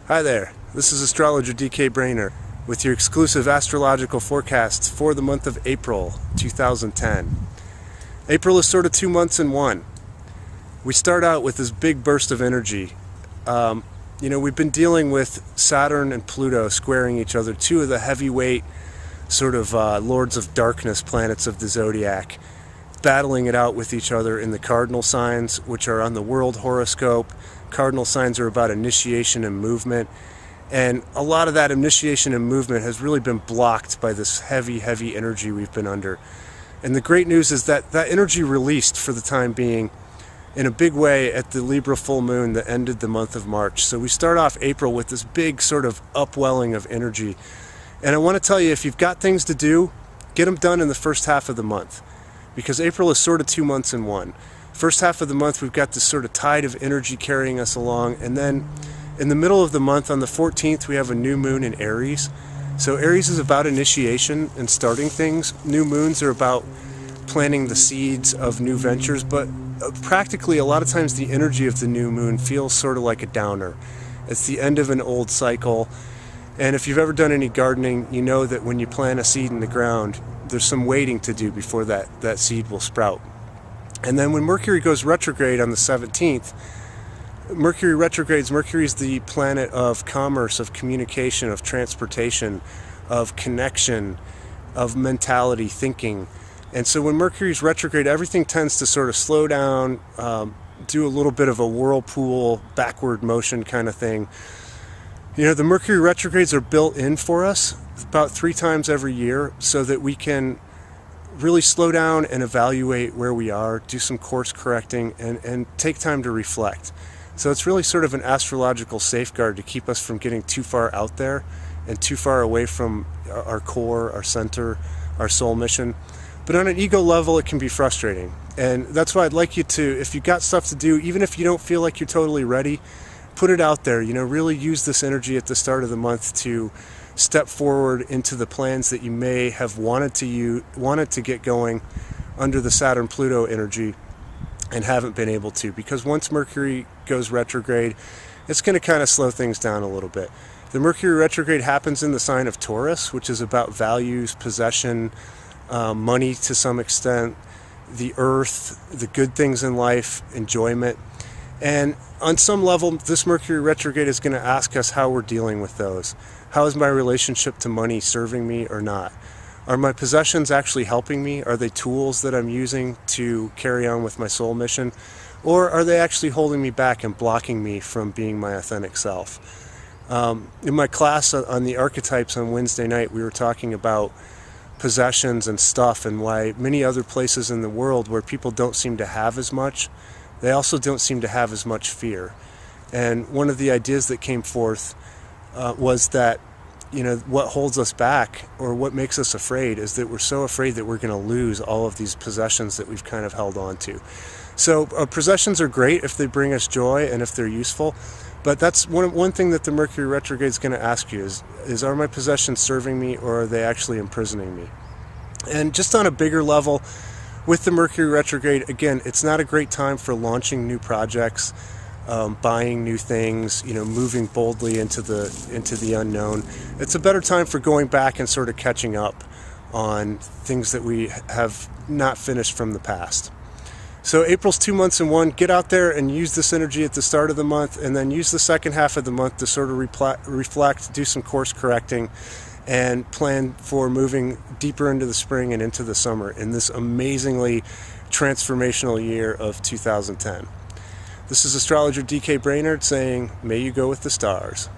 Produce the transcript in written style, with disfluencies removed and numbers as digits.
Hi there, this is Astrologer DK Brainer with your exclusive astrological forecasts for the month of April 2010. April is sort of 2 months in one. We start out with this big burst of energy. We've been dealing with Saturn and Pluto squaring each other, two of the heavyweight sort of lords of darkness planets of the zodiac, battling it out with each other in the cardinal signs, which are on the world horoscope. Cardinal signs are about initiation and movement, and a lot of that initiation and movement has really been blocked by this heavy energy we've been under. And the great news is that that energy released for the time being in a big way at the Libra full moon that ended the month of March. So we start off April with this big sort of upwelling of energy. And I want to tell you, if you've got things to do, get them done in the first half of the month, because April is sort of 2 months in one. First half of the month, we've got this sort of tide of energy carrying us along, and then in the middle of the month, on the 14th, we have a new moon in Aries. So Aries is about initiation and starting things. New moons are about planting the seeds of new ventures, but practically a lot of times the energy of the new moon feels sort of like a downer. It's the end of an old cycle, and if you've ever done any gardening, you know that when you plant a seed in the ground, there's some waiting to do before that seed will sprout. And then when Mercury goes retrograde on the 17th, Mercury is the planet of commerce, of communication, of transportation, of connection, of mentality, thinking. And so when Mercury's retrograde, everything tends to sort of slow down, do a little bit of a whirlpool, backward motion kind of thing. The Mercury retrogrades are built in for us about 3 times every year so that we can really slow down and evaluate where we are, do some course correcting, and take time to reflect. So it's really sort of an astrological safeguard to keep us from getting too far out there and too far away from our core, our center, our soul mission. But on an ego level, it can be frustrating. And that's why I'd like you to, if you've got stuff to do, even if you don't feel like you're totally ready, put it out there. Really use this energy at the start of the month to step forward into the plans that you may have wanted to get going under the Saturn-Pluto energy and haven't been able to, because once Mercury goes retrograde, it's going to kind of slow things down a little bit. The Mercury retrograde happens in the sign of Taurus, which is about values, possession, money to some extent, the earth, the good things in life, enjoyment. And on some level, this Mercury retrograde is going to ask us how we're dealing with those. How is my relationship to money serving me or not? Are my possessions actually helping me? Are they tools that I'm using to carry on with my soul mission? Or are they actually holding me back and blocking me from being my authentic self? In my class on the archetypes on Wednesday night, we were talking about possessions and stuff, and why many other places in the world where people don't seem to have as much, they also don't seem to have as much fear. And one of the ideas that came forth was that what holds us back, or what makes us afraid, is that we're so afraid that we're going to lose all of these possessions that we've kind of held on to. So possessions are great if they bring us joy and if they're useful, but that's one thing that the Mercury retrograde is going to ask you is are my possessions serving me, or are they actually imprisoning me? And just on a bigger level, with the Mercury retrograde, again, it's not a great time for launching new projects, buying new things, moving boldly into the unknown. It's a better time for going back and sort of catching up on things that we have not finished from the past. So April's 2 months in one. Get out there and use this energy at the start of the month, and then use the second half of the month to sort of reflect, do some course correcting, and plan for moving deeper into the spring and into the summer in this amazingly transformational year of 2010. This is Astrologer DK Brainerd saying, may you go with the stars.